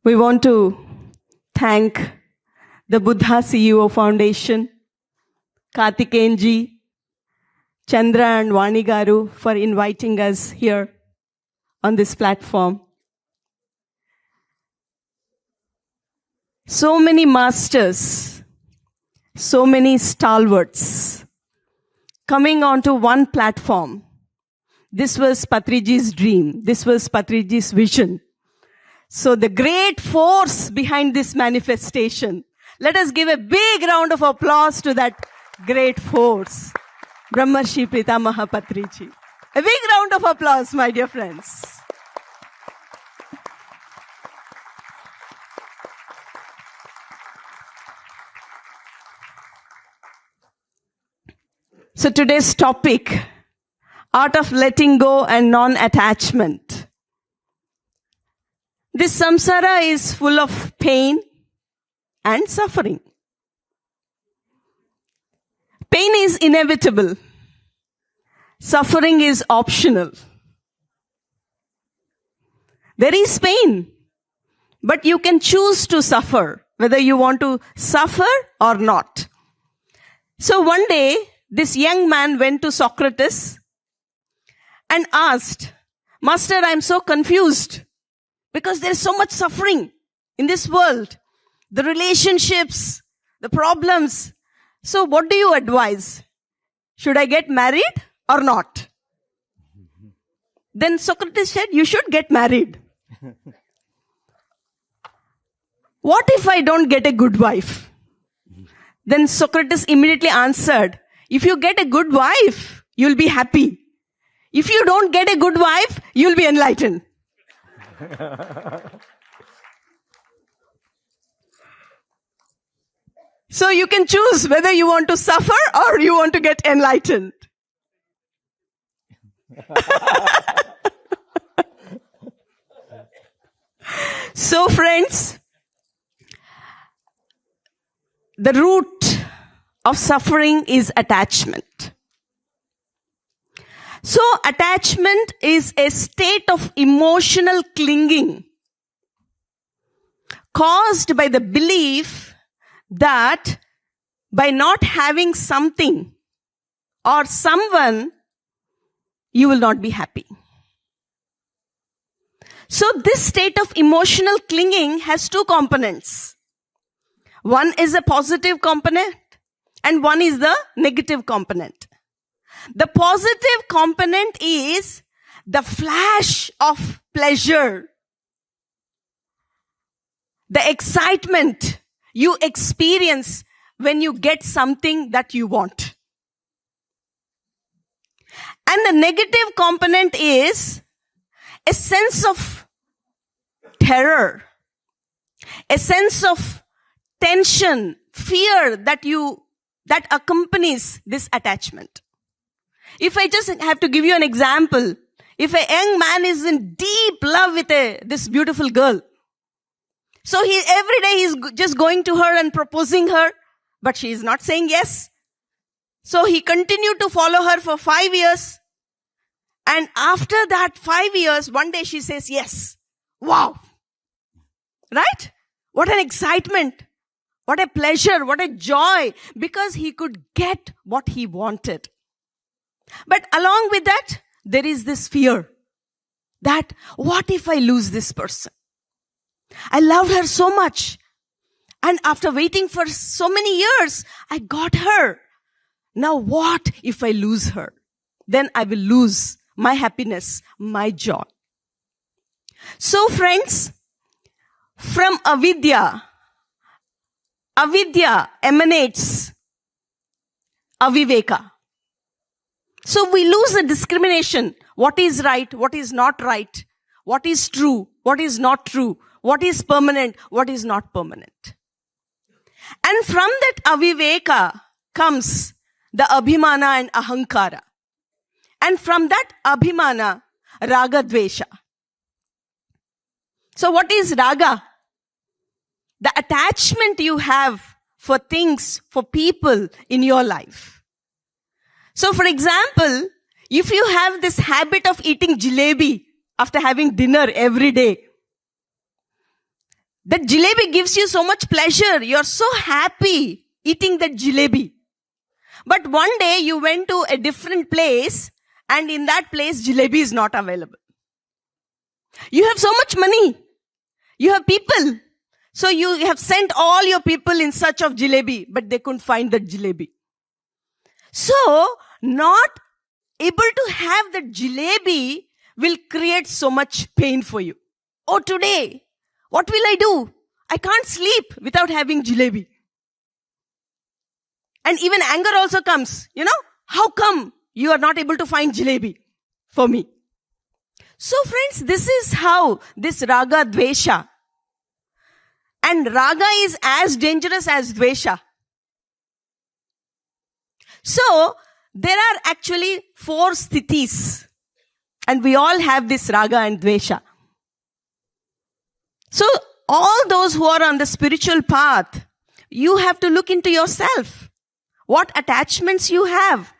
We want to thank the Buddha CEO Foundation, Karthikeyanji, Chandra and Vani Garu for inviting us here on this platform. So many masters, so many stalwarts coming onto one platform. This was Patriji's dream. This was Patriji's vision. So the great force behind this manifestation. Let us give a big round of applause to that great force. Brahmarshi Pitamaha Patriji. A big round of applause, my dear friends. So today's topic, art of letting go and non-attachment. This samsara is full of pain and suffering. Pain is inevitable. Suffering is optional. There is pain, but you can choose to suffer, whether you want to suffer or not. So one day, this young man went to Socrates and asked, Master, I am so confused because there is so much suffering in this world. The relationships, the problems. So what do you advise? Should I get married or not? Then Socrates said, you should get married. What if I don't get a good wife? Then Socrates immediately answered, if you get a good wife, you'll be happy. If you don't get a good wife, you'll be enlightened. So you can choose whether you want to suffer or you want to get enlightened. So friends, the root of suffering is attachment. So attachment is a state of emotional clinging caused by the belief that by not having something or someone, you will not be happy. So this state of emotional clinging has two components. One is a positive component and one is the negative component. The positive component is the flash of pleasure, the excitement you experience when you get something that you want. And the negative component is a sense of terror, a sense of tension, fear that accompanies this attachment. If I just have to give you an example, if a young man is in deep love with this beautiful girl, so every day he's just going to her and proposing her, but she is not saying yes. So he continued to follow her for 5 years. And after that 5 years, one day she says yes. Wow. Right? What an excitement. What a pleasure. What a joy. Because he could get what he wanted. But along with that, there is this fear that what if I lose this person? I loved her so much. And after waiting for so many years, I got her. Now what if I lose her? Then I will lose my happiness, my joy. So friends, from avidya emanates aviveka. So we lose the discrimination. What is right? What is not right? What is true? What is not true? What is permanent? What is not permanent? And from that aviveka comes the abhimana and ahankara. And from that abhimana, raga dvesha. So what is raga? The attachment you have for things, for people in your life. So for example, if you have this habit of eating jalebi after having dinner every day, That jalebi gives you so much pleasure. You're so happy eating that jalebi. But one day you went to a different place and in that place jalebi is not available. You have so much money. You have people. So you have sent all your people in search of jalebi, but they couldn't find that jalebi. So, not able to have that jalebi will create so much pain for you. Oh, today, what will I do? I can't sleep without having jalebi. And even anger also comes. How come you are not able to find jalebi for me? So friends, this is how this raga dvesha. And raga is as dangerous as dvesha. So, there are actually 4 sthitis. And we all have this raga and dvesha. So, all those who are on the spiritual path, you have to look into yourself. What attachments you have.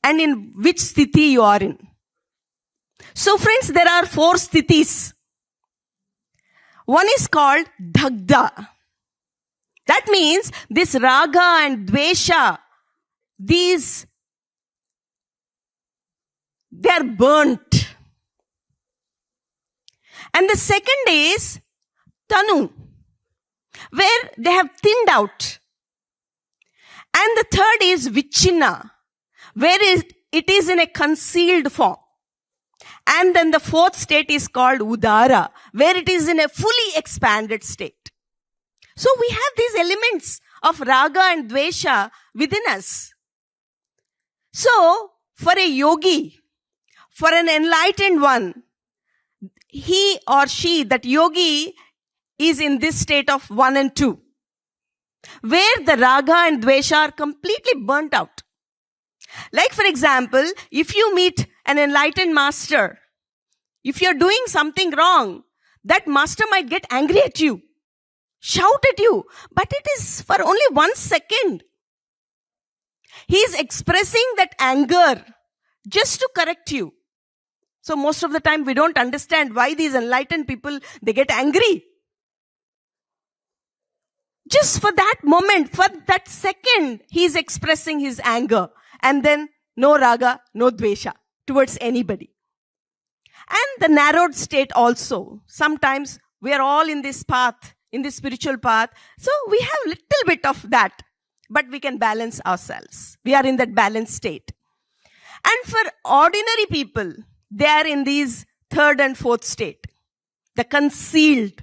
And in which sthiti you are in. So friends, there are 4 sthitis. One is called dhagda. That means this raga and dvesha, they are burnt. And the second is tanu, where they have thinned out. And the third is vichina, where it is in a concealed form. And then the 4th state is called udara, where it is in a fully expanded state. So we have these elements of raga and dvesha within us. So, for a yogi, for an enlightened one, he or she, that yogi, is in this state of 1 and 2, where the raga and dvesha are completely burnt out. Like for example, if you meet an enlightened master, if you're doing something wrong, that master might get angry at you, shout at you, but it is for only 1 second. He is expressing that anger just to correct you. So most of the time we don't understand why these enlightened people, they get angry. Just for that moment, for that second, he is expressing his anger. And then no raga, no dvesha towards anybody. And the narrowed state also. Sometimes we are all in this path, in this spiritual path. So we have little bit of that. But we can balance ourselves. We are in that balanced state. And for ordinary people, they are in these 3rd and 4th state. The concealed,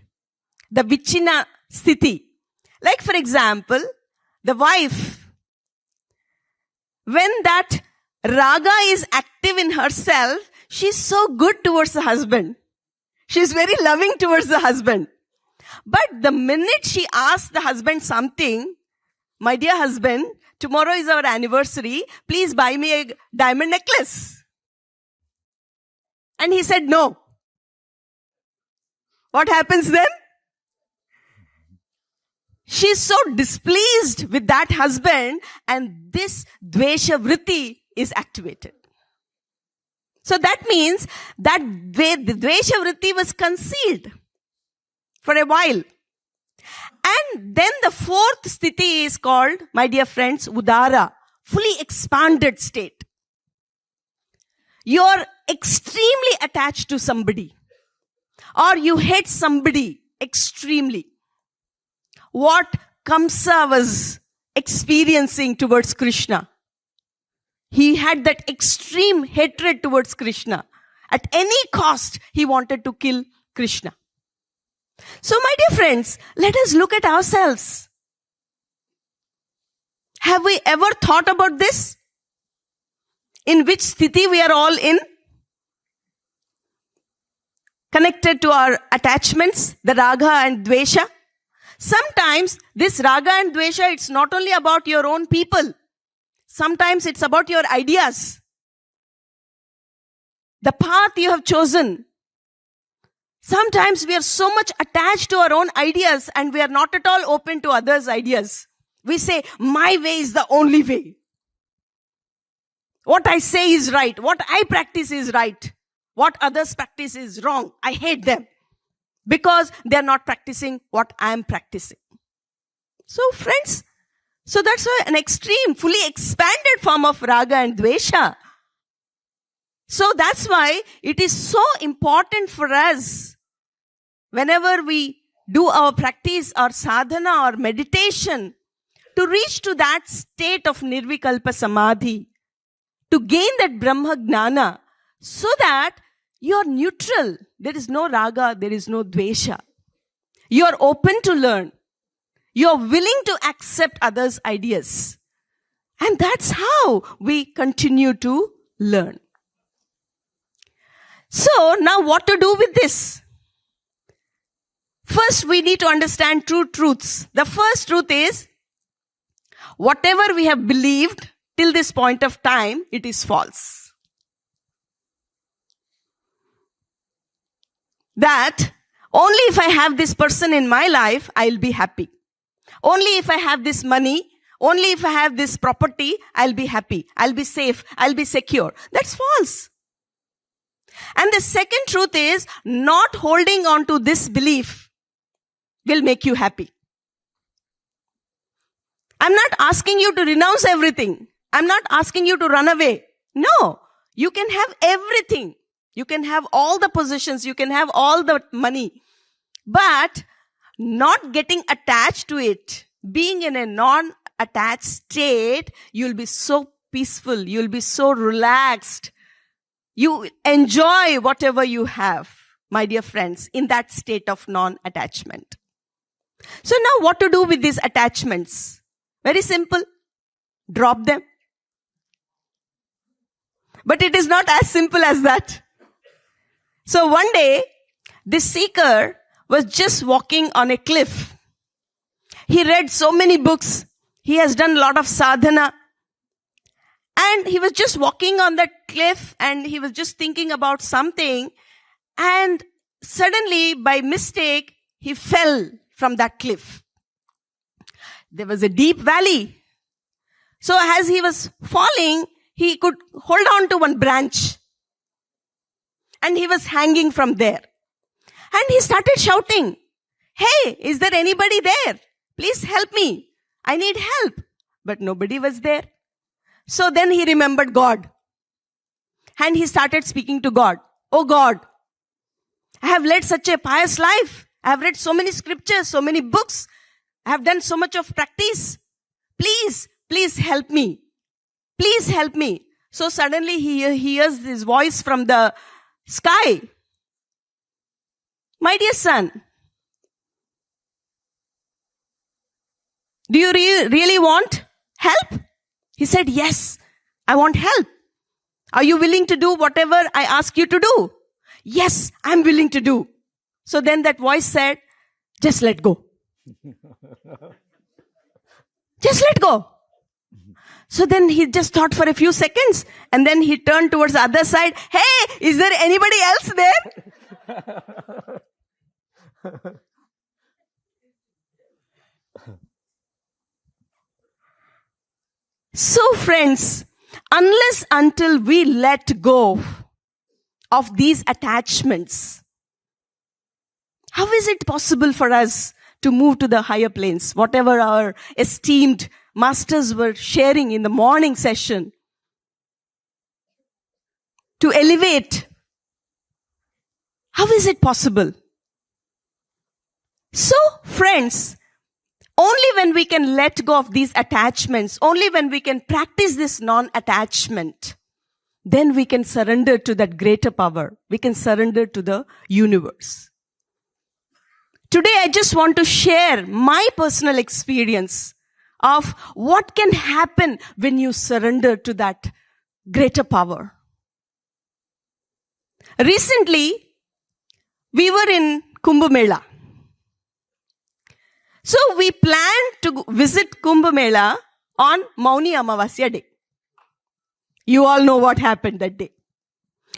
the vichina sthiti. Like for example, the wife, when that raga is active in herself, she's so good towards the husband. She's very loving towards the husband. But the minute she asks the husband something, my dear husband, tomorrow is our anniversary, please buy me a diamond necklace. And he said no. What happens then? She's so displeased with that husband and this dvesha vritti is activated. So that means that the dvesha vritti was concealed for a while. And then the 4th sthiti is called, my dear friends, udara, fully expanded state. You're extremely attached to somebody or you hate somebody extremely. What Kamsa was experiencing towards Krishna. He had that extreme hatred towards Krishna. At any cost, he wanted to kill Krishna. So my dear friends, let us look at ourselves. Have we ever thought about this? In which sthiti we are all in? Connected to our attachments, the raga and dvesha. Sometimes this raga and dvesha, it's not only about your own people. Sometimes it's about your ideas. The path you have chosen. Sometimes we are so much attached to our own ideas and we are not at all open to others' ideas. We say, my way is the only way. What I say is right. What I practice is right. What others practice is wrong. I hate them. because they are not practicing what I am practicing. So friends, so that's why an extreme, fully expanded form of raga and dvesha. So that's why it is so important for us, whenever we do our practice or sadhana or meditation, to reach to that state of nirvikalpa samadhi, to gain that Brahma Gnana, so that you are neutral. There is no raga, there is no dvesha. You are open to learn. You are willing to accept others' ideas. And that's how we continue to learn. So now what to do with this? First, we need to understand two truths. The first truth is, whatever we have believed till this point of time, it is false. That only if I have this person in my life, I'll be happy. Only if I have this money, only if I have this property, I'll be happy. I'll be safe. I'll be secure. That's false. And the second truth is, not holding on to this belief will make you happy. I'm not asking you to renounce everything. I'm not asking you to run away. No, you can have everything. You can have all the positions. You can have all the money. But not getting attached to it, being in a non-attached state, you'll be so peaceful. You'll be so relaxed. You enjoy whatever you have, my dear friends, in that state of non-attachment. So now what to do with these attachments? Very simple. Drop them. But it is not as simple as that. So one day, this seeker was just walking on a cliff. He read so many books. He has done a lot of sadhana. And he was just walking on that cliff and he was just thinking about something. And suddenly, by mistake, he fell from that cliff. There was a deep valley. So as he was falling, he could hold on to one branch. And he was hanging from there. And he started shouting, "Hey, is there anybody there? Please help me. I need help." But nobody was there. So then he remembered God. And he started speaking to God. "Oh God, I have led such a pious life. I have read so many scriptures, so many books. I have done so much of practice. Please help me. Please help me." So suddenly he hears this voice from the sky. "My dear son, do you really want help?" He said, "Yes, I want help. Are you willing to do whatever I ask you to do?" "Yes, I'm willing to do." So then that voice said, "Just let go. Just let go." So then he just thought for a few seconds and then he turned towards the other side. "Hey, is there anybody else there?" So friends, unless until we let go of these attachments, how is it possible for us to move to the higher planes? Whatever our esteemed masters were sharing in the morning session, to elevate, how is it possible? So friends, only when we can let go of these attachments, only when we can practice this non-attachment, then we can surrender to that greater power. We can surrender to the universe. Today, I just want to share my personal experience of what can happen when you surrender to that greater power. Recently, we were in Kumbh Mela. So we planned to visit Kumbh Mela on Mauni Amavasya day. You all know what happened that day.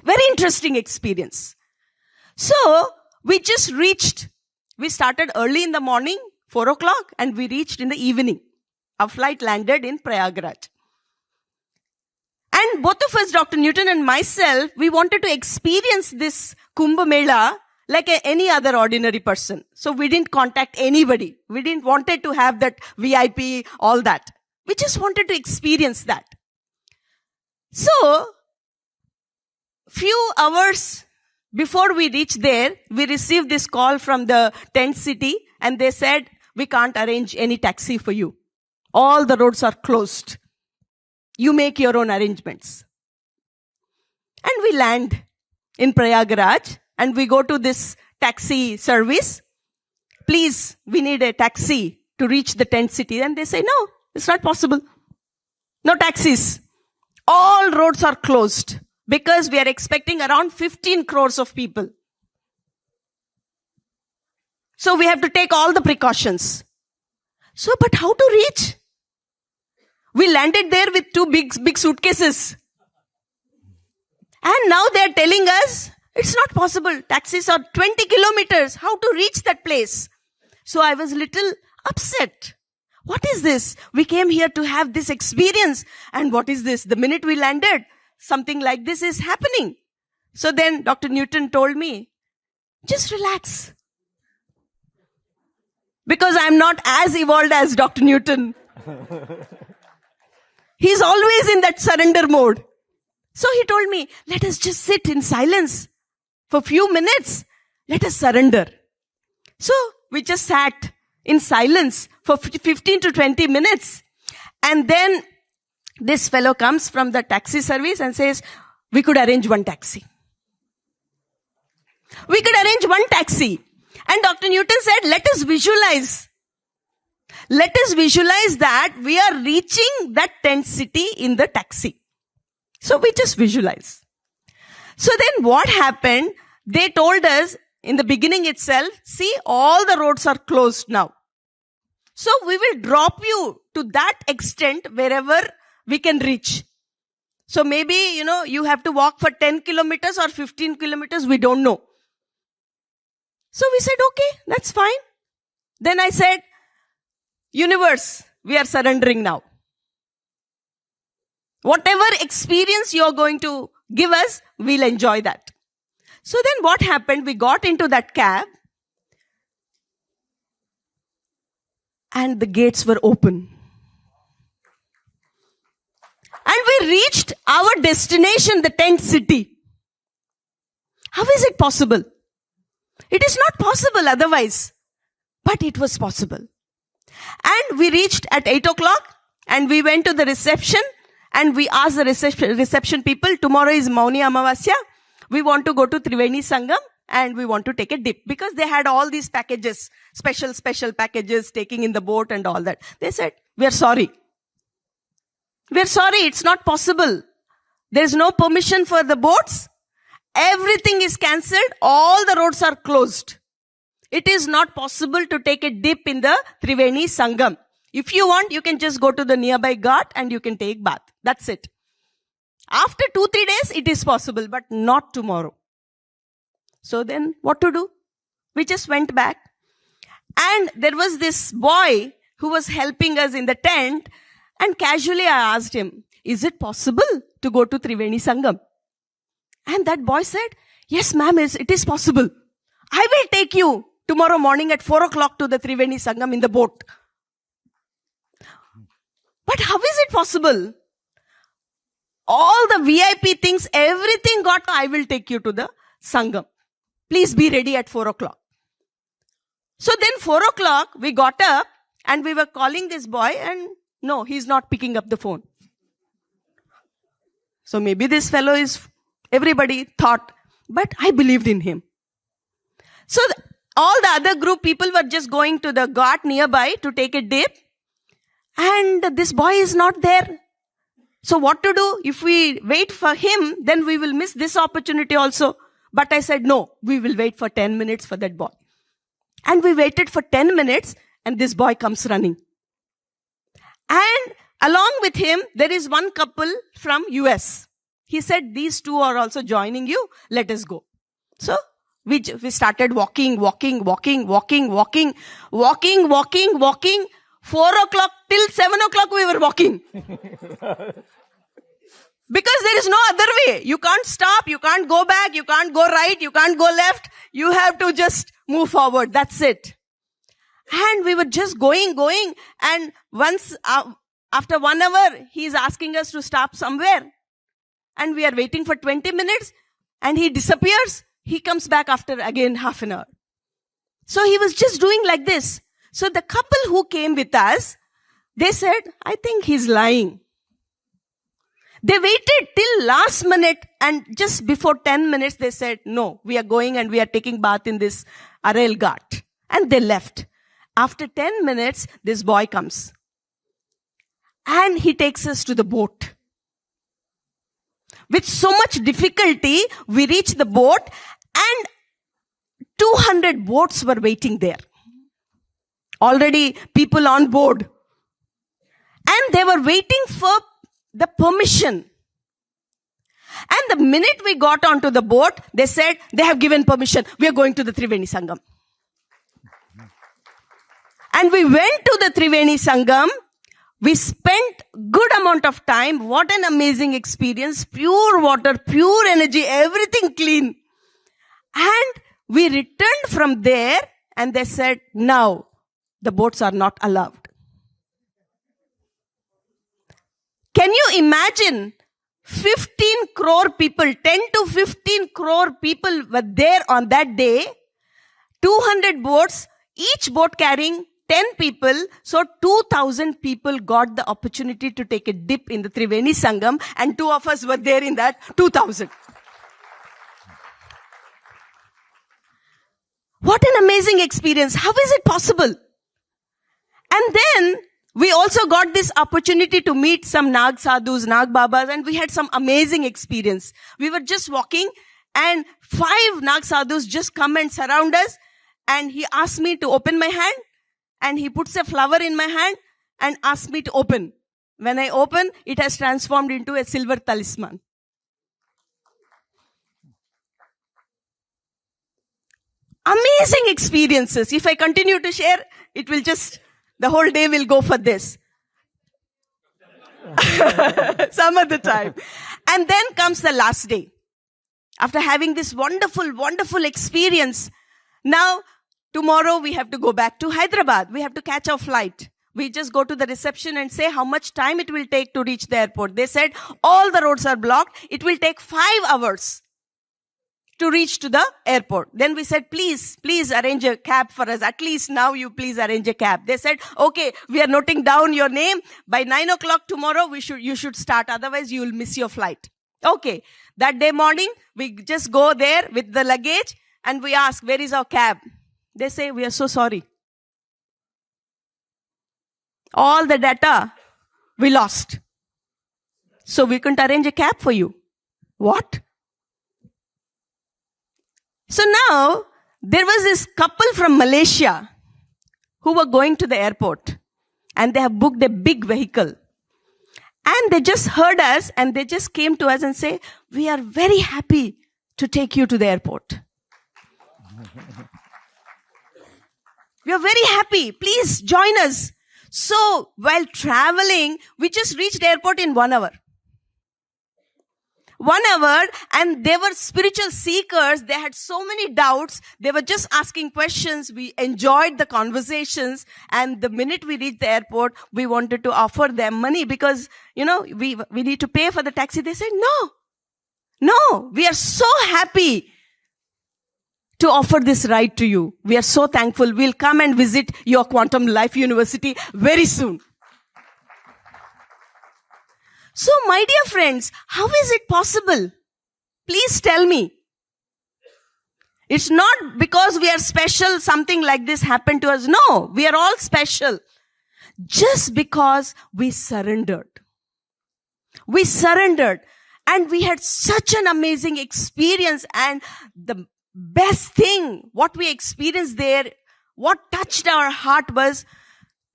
Very interesting experience. So we just reached. We started early in the morning, 4 o'clock, and we reached in the evening. Our flight landed in Prayagraj. And both of us, Dr. Newton and myself, we wanted to experience this Kumbh Mela like any other ordinary person. So we didn't contact anybody. We didn't wanted to have that VIP, all that. We just wanted to experience that. So, few hours before we reached there, we received this call from the tent city and they said, we can't arrange any taxi for you. All the roads are closed. You make your own arrangements. And we land in Prayagraj and we go to this taxi service. Please, we need a taxi to reach the tent city. And they say, no, it's not possible. No taxis. All roads are closed because we are expecting around 15 crores of people. So we have to take all the precautions. So, but how to reach? We landed there with two big suitcases. And now they are telling us, it's not possible. Taxis are 20 kilometers. How to reach that place? So I was little upset. What is this? We came here to have this experience. And what is this? The minute we landed, something like this is happening. So then Dr. Newton told me, just relax. Because I'm not as evolved as Dr. Newton. He's always in that surrender mode. So he told me, let us just sit in silence for a few minutes. Let us surrender. So we just sat in silence for 15 to 20 minutes. And then this fellow comes from the taxi service and says, we could arrange one taxi. We could arrange one taxi. And Dr. Newton said, let us visualize. Let us visualize that we are reaching that tent city in the taxi. So we just visualize. So then what happened? They told us in the beginning itself, see, all the roads are closed now. So we will drop you to that extent wherever we can reach. So maybe, you have to walk for 10 kilometers or 15 kilometers. We don't know. So we said, okay, that's fine. Then I said, universe, we are surrendering now. Whatever experience you're going to give us, we'll enjoy that. So then what happened? We got into that cab and the gates were open. And we reached our destination, the tent city. How is it possible? It is not possible otherwise. But it was possible. And we reached at 8 o'clock and we went to the reception and we asked the reception people, tomorrow is Mauni Amavasya. We want to go to Triveni Sangam and we want to take a dip because they had all these packages, special packages taking in the boat and all that. They said, we are sorry. We are sorry. It's not possible. There is no permission for the boats. Everything is cancelled. All the roads are closed. It is not possible to take a dip in the Triveni Sangam. If you want, you can just go to the nearby ghat and you can take bath. That's it. After 2-3 days, it is possible, but not tomorrow. So then, what to do? We just went back. And there was this boy who was helping us in the tent. And casually I asked him, is it possible to go to Triveni Sangam? And that boy said, yes, ma'am, it is possible. I will take you tomorrow morning at 4 o'clock to the Triveni Sangam in the boat. But how is it possible? All the VIP things, everything got, I will take you to the Sangam. Please be ready at 4 o'clock. So then 4 o'clock, we got up and we were calling this boy and no, he's not picking up the phone. So maybe this fellow is, everybody thought, but I believed in him. So all the other group people were just going to the ghat nearby to take a dip. And this boy is not there. So what to do? If we wait for him, then we will miss this opportunity also. But I said, no, we will wait for 10 minutes for that boy. And we waited for 10 minutes and this boy comes running. And along with him, there is one couple from US. He said, these two are also joining you. Let us go. So we started walking. 4 o'clock till 7 o'clock we were walking. Because there is no other way. You can't stop. You can't go back. You can't go right. You can't go left. You have to just move forward. That's it. And we were just going. And once, after 1 hour, he's asking us to stop somewhere. And we are waiting for 20 minutes. And he disappears. He comes back after again half an hour. So he was just doing like this. So the couple who came with us, they said, I think he's lying. They waited till last minute, and just before 10 minutes, they said, no, we are going and we are taking bath in this Arail Ghat. And they left. After 10 minutes, this boy comes. And he takes us to the boat. With so much difficulty, we reached the boat, and 200 boats were waiting there. Already people on board. And they were waiting for the permission. And the minute we got onto the boat, they said, they have given permission. We are going to the Triveni Sangam. And we went to the Triveni Sangam. We spent good amount of time. What an amazing experience. Pure water, pure energy, everything clean. And we returned from there, and they said, now the boats are not allowed. Can you imagine 15 crore people, 10 to 15 crore people were there on that day, 200 boats, each boat carrying 10 people, so 2,000 people got the opportunity to take a dip in the Triveni Sangam, and 2 of us were there in that 2,000. What an amazing experience. How is it possible? And then we also got this opportunity to meet some Nag Sadhus, Nag Babas, and we had some amazing experience. We were just walking, and 5 Nag Sadhus just come and surround us, and he asked me to open my hand, and he puts a flower in my hand and asks me to open. When I open, it has transformed into a silver talisman. Amazing experiences. If I continue to share, it will just, the whole day will go for this. Some other time. And then comes the last day. After having this wonderful, wonderful experience, now tomorrow we have to go back to Hyderabad. We have to catch our flight. We just go to the reception and say how much time it will take to reach the airport. They said all the roads are blocked. It will take 5 hours to reach to the airport. Then we said, please arrange a cab for us. At least now you please arrange a cab. They said, okay, we are noting down your name. By 9 o'clock tomorrow, you should start. Otherwise, you will miss your flight. Okay. That day morning, we just go there with the luggage and we ask, where is our cab? They say, we are so sorry. All the data we lost. So we couldn't arrange a cab for you. What? So now, there was this couple from Malaysia who were going to the airport, and they have booked a big vehicle. And they just heard us, and they just came to us and say, we are very happy to take you to the airport. We are very happy. Please join us. So while traveling, we just reached the airport in 1 hour. 1 hour, and they were spiritual seekers. They had so many doubts. They were just asking questions. We enjoyed the conversations. And the minute we reached the airport, we wanted to offer them money because, we need to pay for the taxi. They said, no, we are so happy to offer this ride to you. We are so thankful. We'll come and visit your Quantum Life University very soon. So, my dear friends, how is it possible? Please tell me. It's not because we are special, something like this happened to us. No, we are all special. Just because we surrendered. We surrendered. And we had such an amazing experience. And the best thing, what we experienced there, what touched our heart was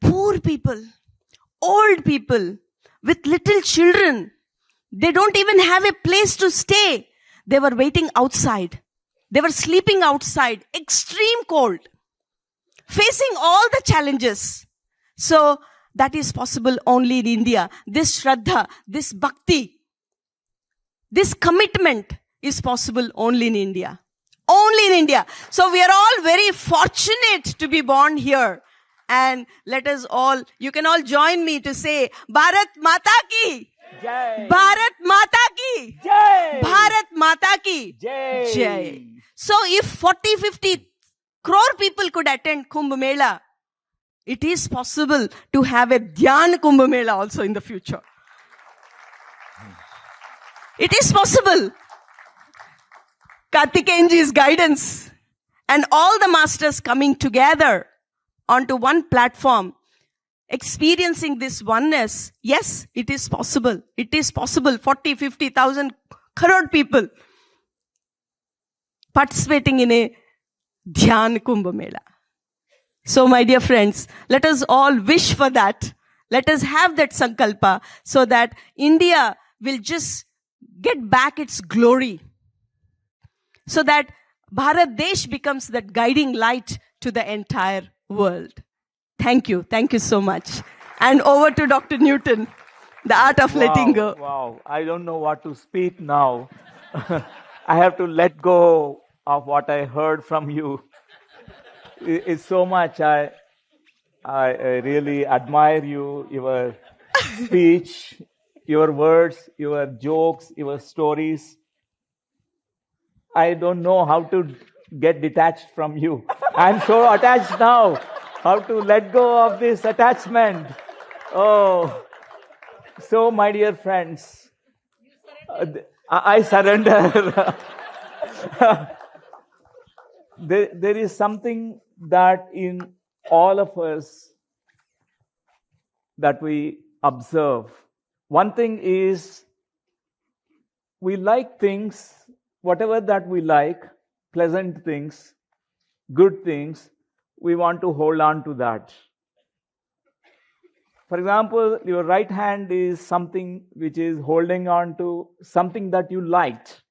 poor people, old people, with little children. They don't even have a place to stay. They were waiting outside. They were sleeping outside. Extreme cold. Facing all the challenges. So that is possible only in India. This Shraddha, this Bhakti, this commitment is possible only in India. Only in India. So we are all very fortunate to be born here. And let us all, you can all join me to say, Bharat Mata Ki! Jai! Bharat Mata Ki! Jai! Bharat Mata Ki! Jai! Jai! So if 40, 50 crore people could attend Kumbh Mela, it is possible to have a Dhyan Kumbh Mela also in the future. It is possible. Kartikeyanji's guidance and all the masters coming together onto one platform, experiencing this oneness. Yes, it is possible. It is possible. 40, 50,000 crore people participating in a Dhyan Kumbh Mela. So, my dear friends, let us all wish for that. Let us have that sankalpa so that India will just get back its glory. So that Bharat Desh becomes that guiding light to the entire world. Thank you. Thank you so much. And over to Dr. Newton, the art of letting go. Wow. I don't know what to speak now. I have to let go of what I heard from you. It's so much. I really admire you, your speech, your words, your jokes, your stories. I don't know how to get detached from you. I'm so attached now. How to let go of this attachment? Oh, so my dear friends, I surrender. There is something that in all of us that we observe. One thing is we like things, whatever that we like, pleasant things, good things, we want to hold on to that. For example, your right hand is something which is holding on to something that you liked.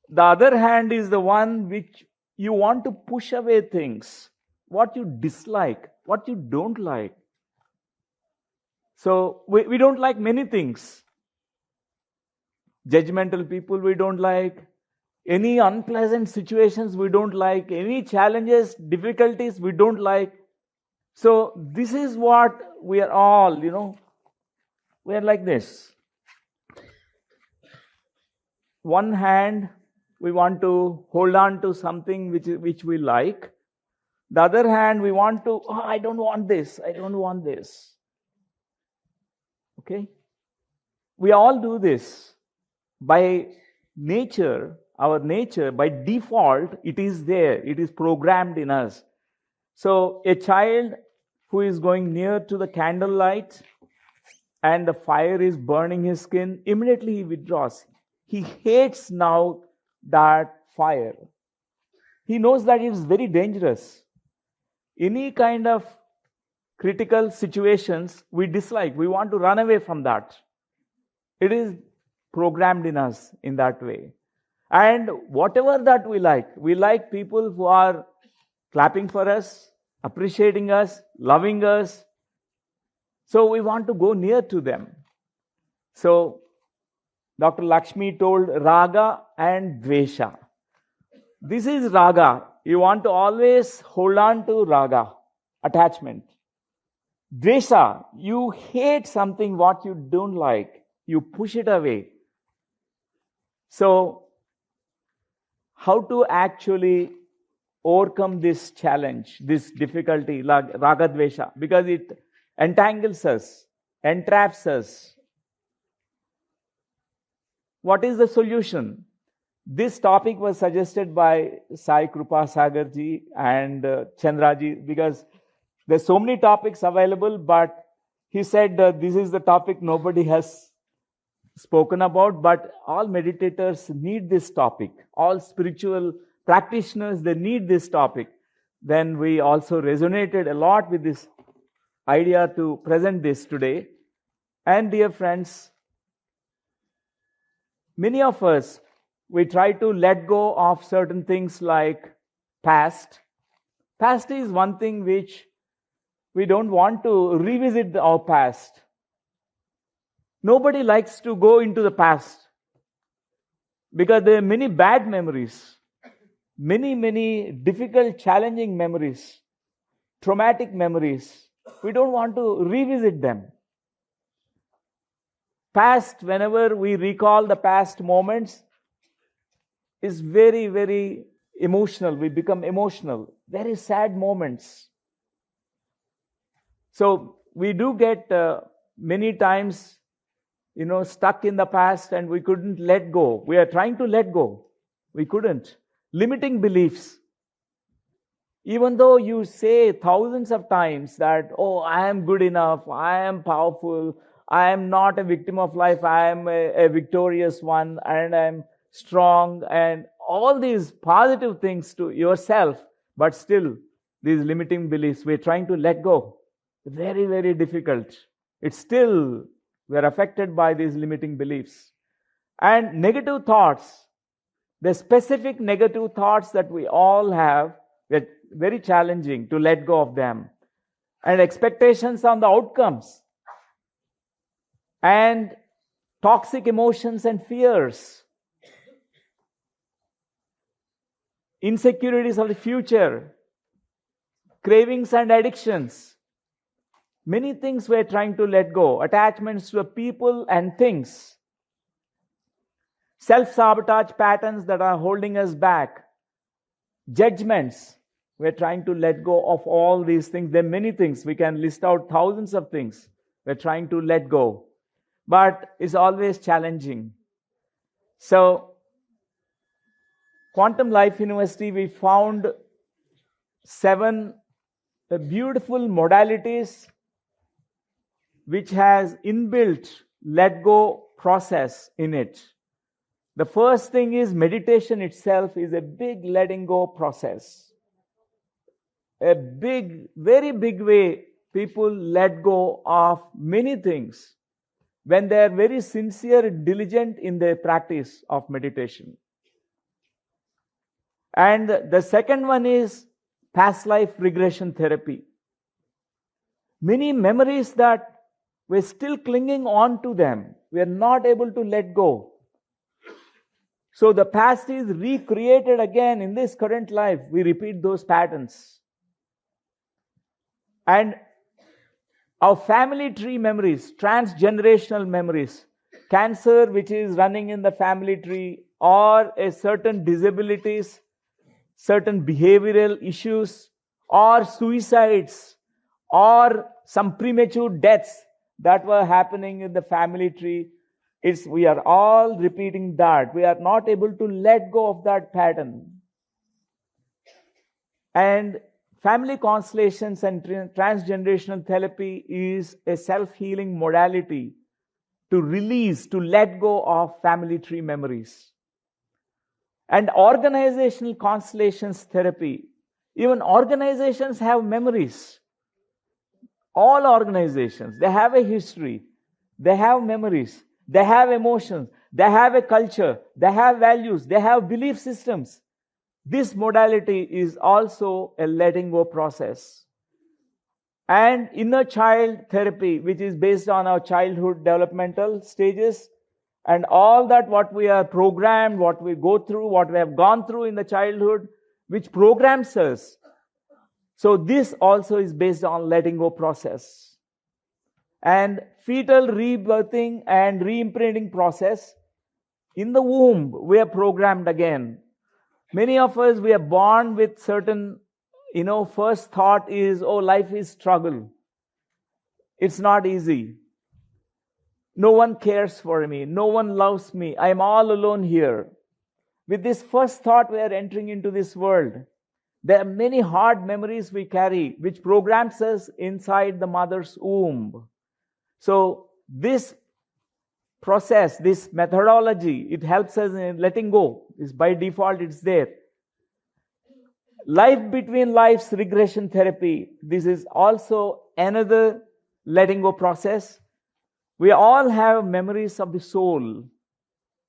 The other hand is the one which you want to push away things, what you dislike, what you don't like. So we don't like many things. Judgmental people we don't like. Any unpleasant situations we don't like. Any challenges, difficulties we don't like. So this is what we are all, we are like this. One hand, we want to hold on to something which we like. The other hand, we want to, I don't want this, I don't want this. Okay? We all do this. By nature, our nature, by default, it is there. It is programmed in us. So a child who is going near to the candlelight and the fire is burning his skin, immediately he withdraws. He hates now that fire. He knows that it is very dangerous. Any kind of critical situations we dislike. We want to run away from that. It is programmed in us in that way. And whatever that we like people who are clapping for us, appreciating us, loving us. So we want to go near to them. So Dr. Lakshmi told raga and dvesha. This is raga. You want to always hold on to raga, attachment. Dvesha, you hate something what you don't like. You push it away. So, how to actually overcome this challenge, this difficulty, like raga dvesha? Because it entangles us, entraps us. What is the solution? This topic was suggested by Sai Krupa Sagarji and Chandraji, because there's so many topics available, but he said this is the topic nobody has spoken about, but all meditators need this topic. All spiritual practitioners, they need this topic. Then we also resonated a lot with this idea to present this today. And dear friends, many of us, we try to let go of certain things like past. Past is one thing which we don't want to revisit our past. Nobody likes to go into the past because there are many bad memories. many difficult, challenging memories, traumatic memories. We don't want to revisit them. Past, whenever we recall the past moments, is very emotional. We become emotional. Very sad moments. So we do get many times, stuck in the past and we couldn't let go. We are trying to let go. We couldn't. Limiting beliefs. Even though you say thousands of times that, oh, I am good enough, I am powerful, I am not a victim of life, I am a victorious one, and I am strong, and all these positive things to yourself, but still, these limiting beliefs, we're trying to let go. Very difficult. It's still, we're affected by these limiting beliefs. And negative thoughts, the specific negative thoughts that we all have, they're very challenging to let go of them. And expectations on the outcomes. And toxic emotions and fears. Insecurities of the future. Cravings and addictions. Many things we're trying to let go. Attachments to people and things. Self-sabotage patterns that are holding us back. Judgments. We're trying to let go of all these things. There are many things. We can list out thousands of things. We're trying to let go. But it's always challenging. So, Quantum Life University, we found 7 beautiful modalities which has inbuilt let go process in it. The first thing is meditation itself is a big letting go process. A very big way people let go of many things when they are very sincere and diligent in their practice of meditation. And the second one is past life regression therapy. Many memories that we're still clinging on to them, we are not able to let go. So the past is recreated again in this current life. We repeat those patterns. And our family tree memories, transgenerational memories, cancer which is running in the family tree, or a certain disabilities, certain behavioral issues, or suicides, or some premature deaths that were happening in the family tree. We are all repeating that. We are not able to let go of that pattern. And family constellations and transgenerational therapy is a self-healing modality to release, to let go of family tree memories. And organizational constellations therapy. Even organizations have memories. All organizations, they have a history. They have memories. They have emotions. They have a culture. They have values. They have belief systems. This modality is also a letting go process. And inner child therapy, which is based on our childhood developmental stages, and all that what we are programmed, what we go through, what we have gone through in the childhood, which programs us. So this also is based on letting go process. And fetal rebirthing and re-imprinting process. In the womb, we are programmed again. Many of us, we are born with certain, first thought is, oh, life is struggle. It's not easy. No one cares for me. No one loves me. I am all alone here. With this first thought, we are entering into this world. There are many hard memories we carry, which programs us inside the mother's womb. So this process, this methodology, it helps us in letting go. It's by default, it's there. Life between lives regression therapy. This is also another letting go process. We all have memories of the soul,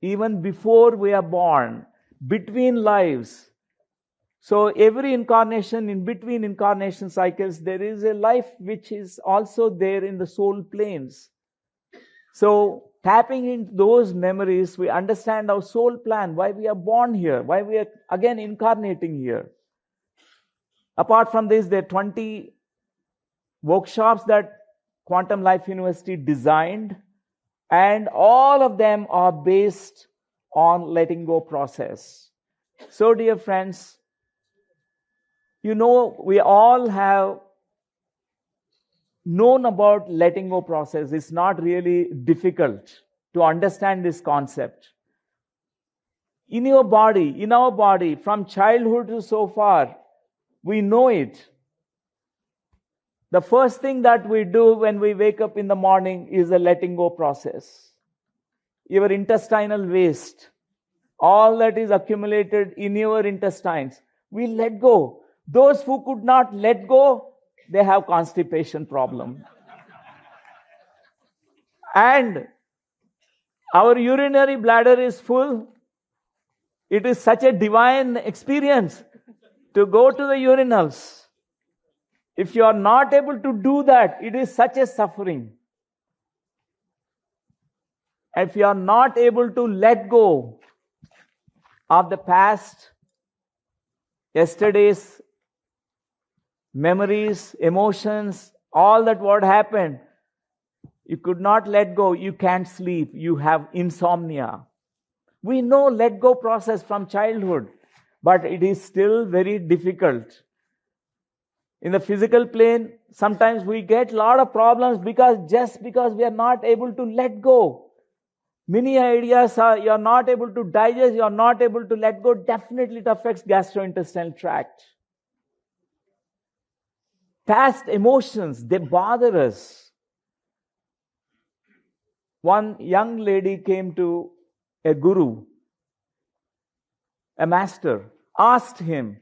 even before we are born, between lives. So every incarnation, in between incarnation cycles, there is a life which is also there in the soul planes. So tapping into those memories, we understand our soul plan, why we are born here, why we are again incarnating here. Apart from this, there are 20 workshops that Quantum Life University designed, and all of them are based on letting go process. So, dear friends, you know, we all have known about letting go process. It's not really difficult to understand this concept. In your body, in our body, from childhood to so far, we know it. The first thing that we do when we wake up in the morning is the letting go process. Your intestinal waste, all that is accumulated in your intestines, we let go. Those who could not let go, they have constipation problem. And our urinary bladder is full. It is such a divine experience to go to the urinals. If you are not able to do that, it is such a suffering. If you are not able to let go of the past, yesterday's memories, emotions, all that what happened, you could not let go, you can't sleep, you have insomnia. We know let go process from childhood, but it is still very difficult. In the physical plane, sometimes we get a lot of problems because we are not able to let go. Many ideas you are not able to digest, you are not able to let go. Definitely it affects gastrointestinal tract. Past emotions, they bother us. One young lady came to a guru, a master, asked him,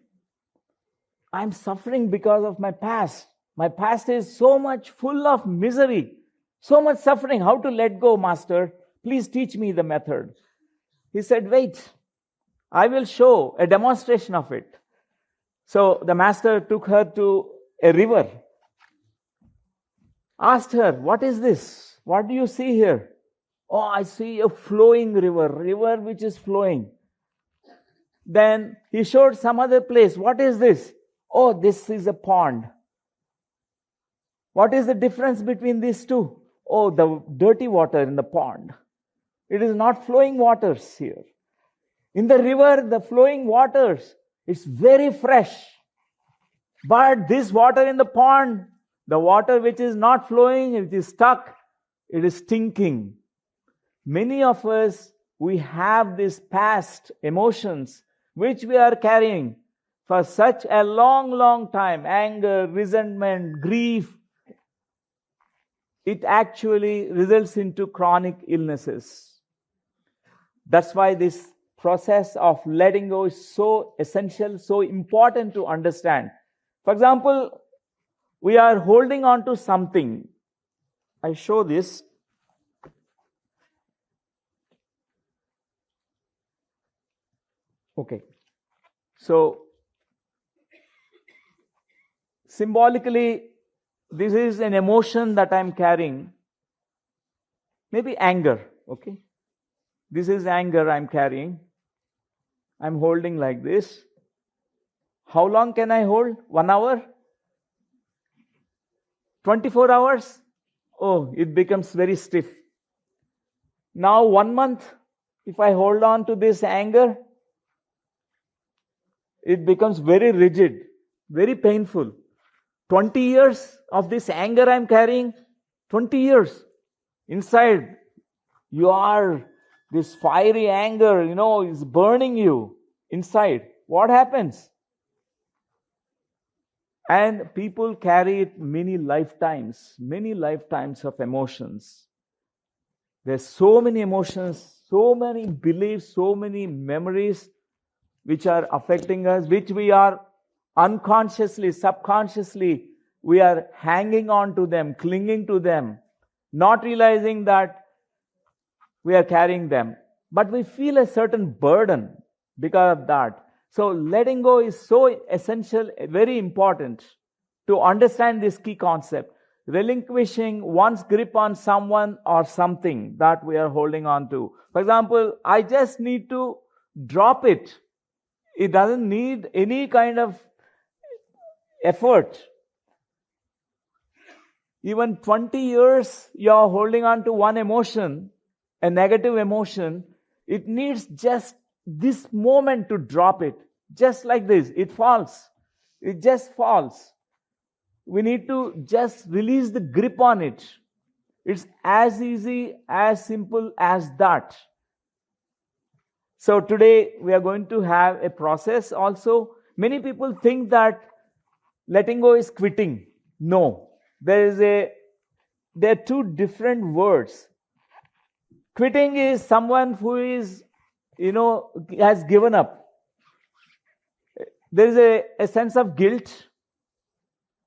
I'm suffering because of my past. My past is so much full of misery, so much suffering. How to let go, master? Please teach me the method. He said, wait, I will show a demonstration of it. So the master took her to a river, asked her, what is this? What do you see here? Oh, I see a flowing river which is flowing. Then he showed some other place. What is this? Oh, this is a pond. What is the difference between these two? Oh, the dirty water in the pond. It is not flowing waters here. In the river, the flowing waters, it's very fresh. But this water in the pond, the water which is not flowing, it is stuck, it is stinking. Many of us, we have these past emotions which we are carrying for such a long, long time. Anger, resentment, grief. It actually results into chronic illnesses. That's why this process of letting go is so essential, so important to understand. For example, we are holding on to something. I show this. Okay. So, symbolically, this is an emotion that I'm carrying. Maybe anger, okay? This is anger I'm carrying. I'm holding like this. How long can I hold? 1 hour? 24 hours? Oh, it becomes very stiff. Now 1 month, if I hold on to this anger, it becomes very rigid, very painful. 20 years of this anger I'm carrying, 20 years. Inside, you are, this fiery anger, is burning you inside. What happens? And people carry it many lifetimes of emotions. There's so many emotions, so many beliefs, so many memories which are affecting us, which we are unconsciously, subconsciously, we are hanging on to them, clinging to them, not realizing that we are carrying them. But we feel a certain burden because of that. So letting go is so essential, very important to understand this key concept. relinquishing one's grip on someone or something that we are holding on to. For example, I just need to drop it. It doesn't need any kind of effort. Even 20 years you're holding on to one emotion, a negative emotion, it needs just this moment to drop it. Just like this, it falls. It just falls. We need to just release the grip on it. It's as easy, as simple as that. So today we are going to have a process also. Many people think that letting go is quitting. No. There are two different words. Quitting is someone who is, has given up. There is a sense of guilt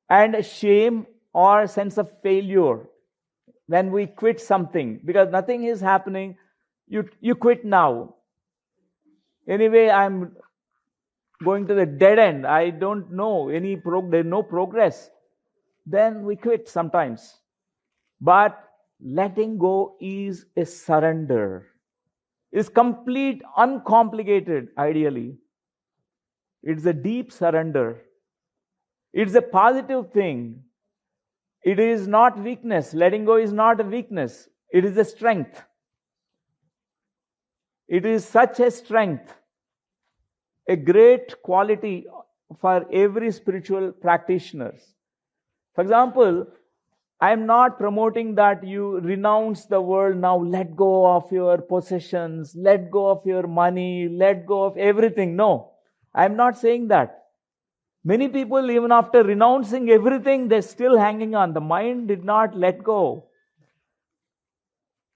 and shame or sense of failure when we quit something because nothing is happening. You quit now. Anyway, I'm going to the dead end. I don't know there's no progress. Then we quit sometimes. But letting go is a surrender. It's complete, uncomplicated, ideally. It's a deep surrender. It's a positive thing. It is not weakness. Letting go is not a weakness. It is a strength. It is such a strength, a great quality for every spiritual practitioner. For example, I am not promoting that you renounce the world now, let go of your possessions, let go of your money, let go of everything. No, I am not saying that. Many people, even after renouncing everything, they're still hanging on. The mind did not let go.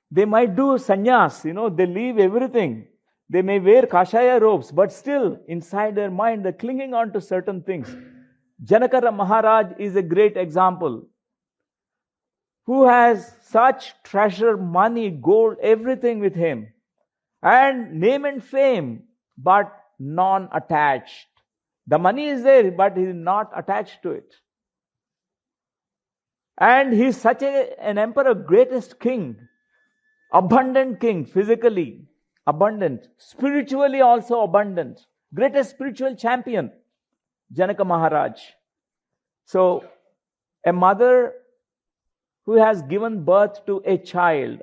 They might do sannyas, they leave everything. They may wear kashaya robes, but still inside their mind, they're clinging on to certain things. Janaka Maharaj is a great example. Who has such treasure, money, gold, everything with him. And name and fame, but non-attached. The money is there, but he is not attached to it. And he is such an emperor, greatest king. Abundant king, physically abundant. Spiritually also abundant. Greatest spiritual champion, Janaka Maharaj. So, a mother who has given birth to a child,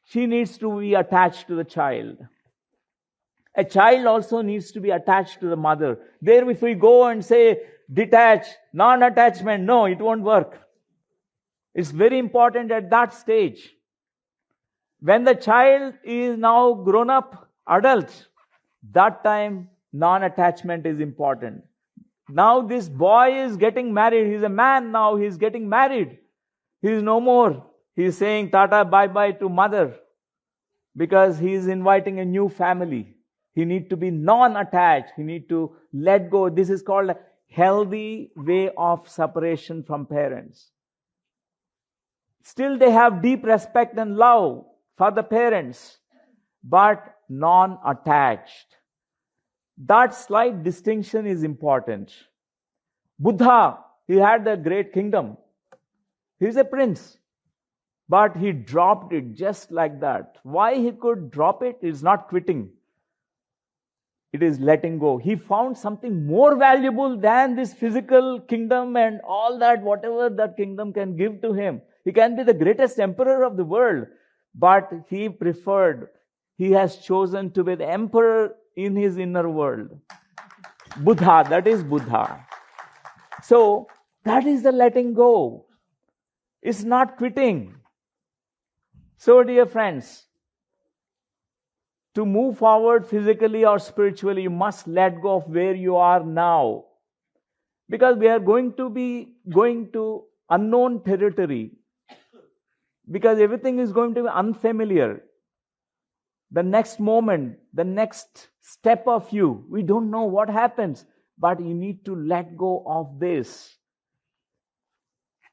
she needs to be attached to the child. A child also needs to be attached to the mother. There, if we go and say detach, non-attachment, no, it won't work. It's very important at that stage. When the child is now grown up, adult, that time non-attachment is important. Now this boy is getting married. He's a man now. He's getting married. He is no more. He's saying tata bye-bye to mother because he is inviting a new family. He needs to be non-attached. He needs to let go. This is called a healthy way of separation from parents. Still they have deep respect and love for the parents, but non-attached. That slight distinction is important. Buddha, he had the great kingdom. He's a prince. But he dropped it just like that. Why he could drop it is not quitting. It is letting go. He found something more valuable than this physical kingdom and all that, whatever that kingdom can give to him. He can be the greatest emperor of the world. But he preferred, he has chosen to be the emperor in his inner world. Buddha, that is Buddha. So, that is the letting go. It's not quitting. So, dear friends, to move forward physically or spiritually, you must let go of where you are now. Because we are going to be going to unknown territory. Because everything is going to be unfamiliar. The next moment, the next step of you, we don't know what happens. But you need to let go of this.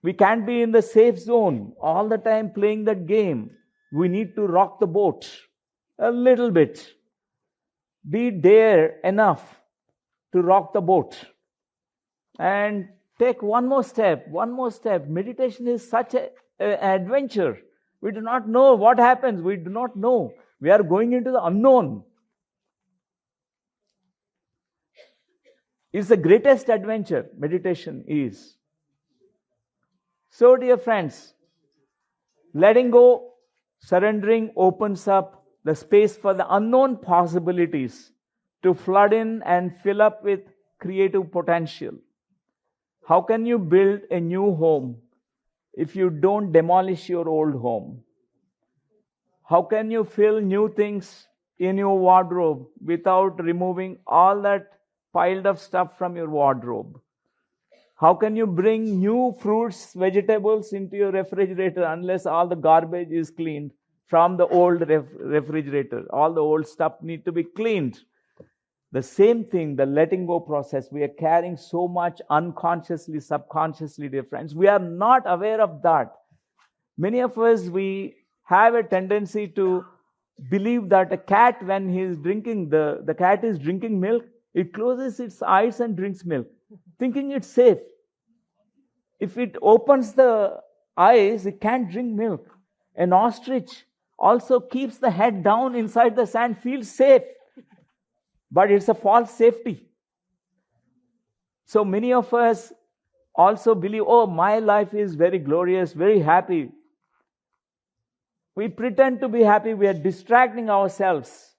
We can't be in the safe zone all the time playing that game. We need to rock the boat a little bit. Be dare enough to rock the boat. And Take one more step, one more step. Meditation is such an adventure. We do not know what happens. We do not know. We are going into the unknown. It's the greatest adventure, meditation is. So, dear friends, letting go, surrendering opens up the space for the unknown possibilities to flood in and fill up with creative potential. How can you build a new home if you don't demolish your old home? How can you fill new things in your wardrobe without removing all that piled up stuff from your wardrobe? How can you bring new fruits, vegetables into your refrigerator unless all the garbage is cleaned from the old refrigerator? All the old stuff need to be cleaned. The same thing, the letting go process, we are carrying so much unconsciously, subconsciously, dear friends. We are not aware of that. Many of us, we have a tendency to believe that a cat, when he is drinking, the cat is drinking milk, it closes its eyes and drinks milk, thinking it's safe. If it opens the eyes, it can't drink milk. An ostrich also keeps the head down inside the sand, feels safe. But it's a false safety. So many of us also believe, oh, my life is very glorious, very happy. We pretend to be happy. We are distracting ourselves.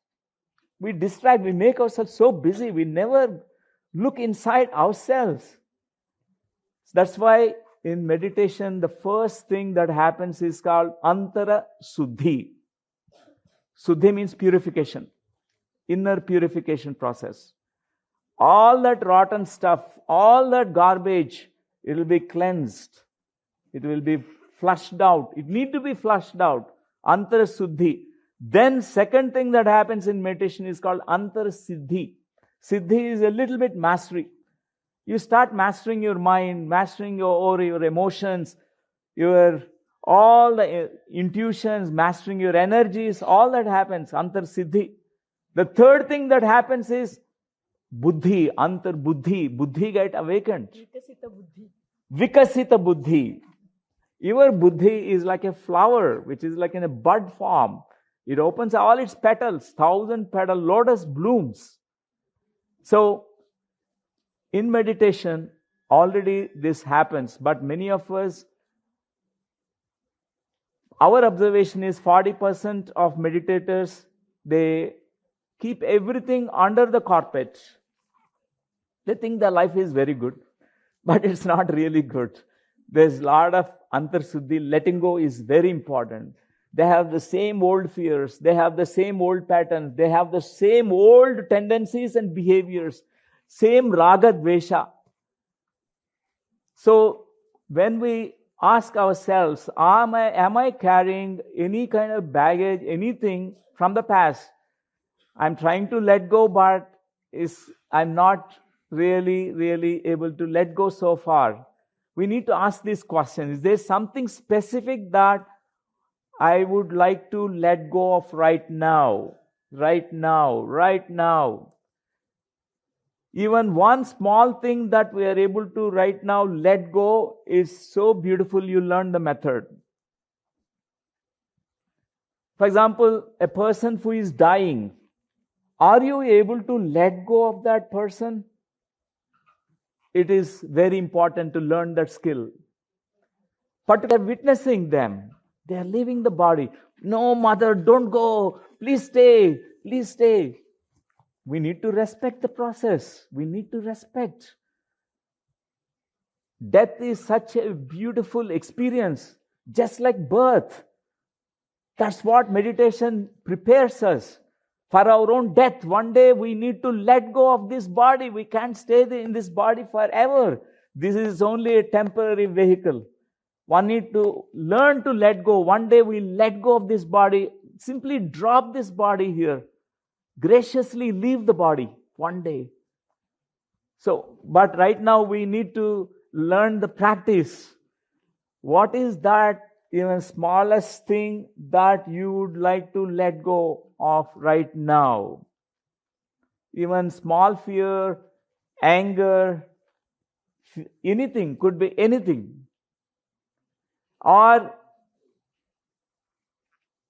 We make ourselves so busy. We never look inside ourselves. That's why in meditation, the first thing that happens is called Antara Suddhi. Suddhi means purification. Inner purification process. All that rotten stuff, all that garbage, it will be cleansed. It will be flushed out. It need to be flushed out. Antara Suddhi. Then second thing that happens in meditation is called Antara Siddhi. Siddhi is a little bit mastery. You start mastering your mind, mastering your emotions, all the intuitions, mastering your energies, all that happens, Antara Siddhi. The third thing that happens is Buddhi, Antar Buddhi. Buddhi get awakened. Vikasita Buddhi. Your Buddhi is like a flower, which is like in a bud form. It opens all its petals, 1,000 petal lotus blooms. So, in meditation, already this happens, but many of us, our observation is 40% of meditators, they keep everything under the carpet. They think their life is very good, but it's not really good. There's a lot of Antar Suddhi. Letting go is very important. They have the same old fears. They have the same old patterns. They have the same old tendencies and behaviors. Same raga dvesha. So, when we ask ourselves, am I carrying any kind of baggage, anything from the past? I'm trying to let go, but I'm not really able to let go so far. We need to ask this question. Is there something specific that I would like to let go of right now? Right now, right now. Even one small thing that we are able to right now let go is so beautiful. You learn the method. For example, a person who is dying, are you able to let go of that person? It is very important to learn that skill. Particularly witnessing them. They are leaving the body. No, mother, don't go. Please stay. Please stay. We need to respect the process. We need to respect. Death is such a beautiful experience, just like birth. That's what meditation prepares us. For our own death, one day we need to let go of this body. We can't stay in this body forever. This is only a temporary vehicle. One need to learn to let go. One day we let go of this body. Simply drop this body here. Graciously leave the body one day. So, but right now we need to learn the practice. What is that even smallest thing that you would like to let go of right now? Even small fear, anger, anything, could be anything. Or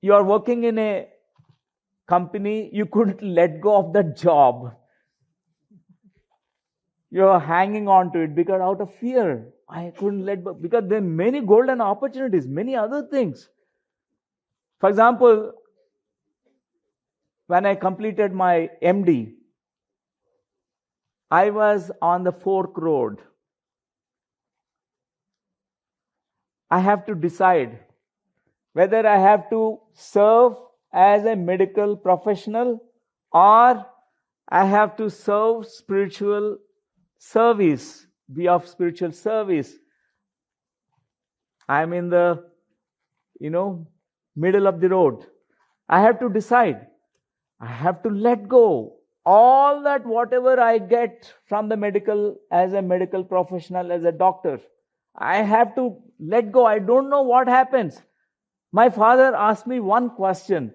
you are working in a company, you couldn't let go of that job. You're hanging on to it because out of fear, I couldn't let go. Because there are many golden opportunities, many other things. For example, when I completed my MD, I was on the fork road. I have to decide whether I have to serve as a medical professional or I have to serve spiritual service, be of spiritual service. I'm in the, middle of the road. I have to decide. I have to let go all that whatever I get from the medical, as a medical professional, as a doctor. I have to let go. I don't know what happens. My father asked me one question.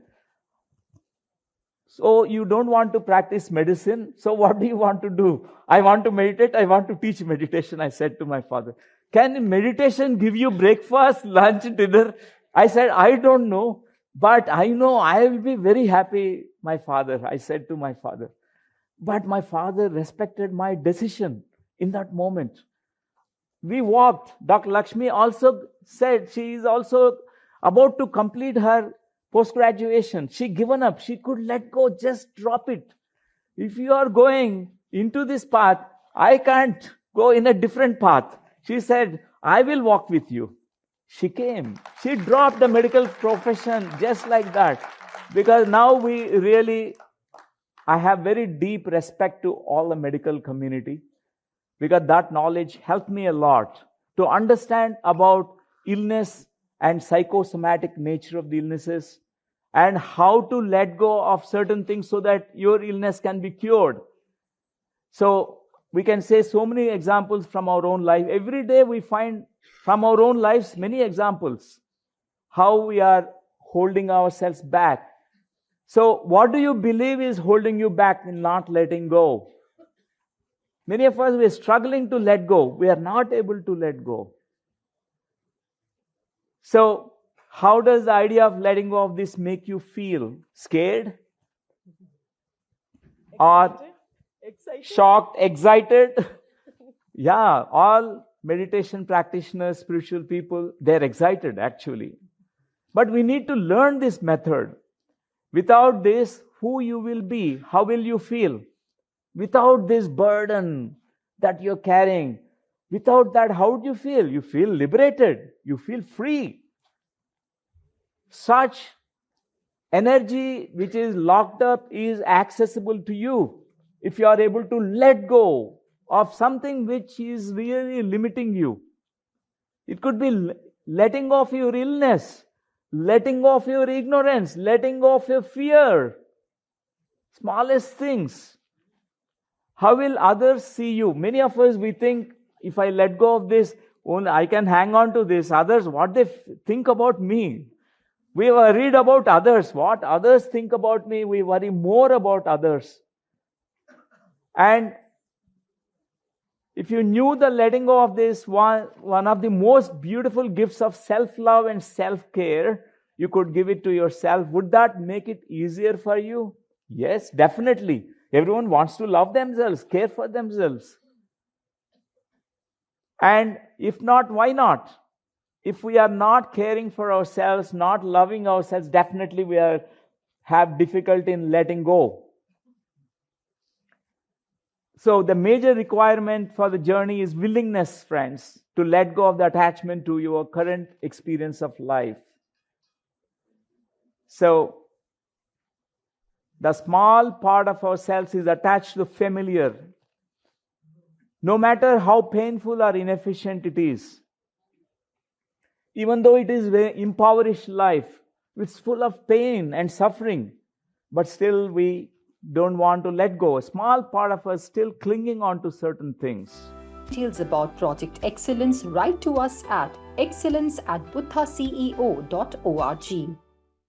So you don't want to practice medicine? So what do you want to do? I want to meditate. I want to teach meditation. I said to my father, can meditation give you breakfast, lunch, dinner? I said, I don't know, but I know I will be very happy, my father. I said to my father. But my father respected my decision in that moment. We walked. Dr. Lakshmi also said she is also about to complete her post-graduation. She given up. She could let go, just drop it. If you are going into this path, I can't go in a different path. She said, I will walk with you. She came. She dropped the medical profession just like that. Because now I have very deep respect to all the medical community. Because that knowledge helped me a lot to understand about illness and psychosomatic nature of the illnesses and how to let go of certain things so that your illness can be cured. So we can say so many examples from our own life. Every day we find from our own lives many examples how we are holding ourselves back. So what do you believe is holding you back in not letting go? Many of us, we are struggling to let go. We are not able to let go. So, how does the idea of letting go of this make you feel? Scared? Or shocked, excited? Yeah, all meditation practitioners, spiritual people, they're excited actually. But we need to learn this method. Without this, who you will be? How will you feel? Without this burden that you're carrying, without that, how do you feel? You feel liberated. You feel free. Such energy which is locked up is accessible to you if you are able to let go of something which is really limiting you. It could be letting go of your illness, letting go of your ignorance, letting go of your fear. Smallest things. How will others see you? Many of us, we think, if I let go of this, only I can hang on to this. Others, what they think about me. We worried about others. What others think about me, we worry more about others. And if you knew the letting go of this, one of the most beautiful gifts of self-love and self-care, you could give it to yourself. Would that make it easier for you? Yes, definitely. Everyone wants to love themselves, care for themselves. And if not, why not? If we are not caring for ourselves, not loving ourselves, definitely we have difficulty in letting go. So the major requirement for the journey is willingness, friends, to let go of the attachment to your current experience of life. So the small part of ourselves is attached to the familiar. No matter how painful or inefficient it is, even though it is a very impoverished life, it's full of pain and suffering, but still we don't want to let go. A small part of us still clinging on to certain things. Details about Project Excellence, write to us at excellence@buddhaceo.org.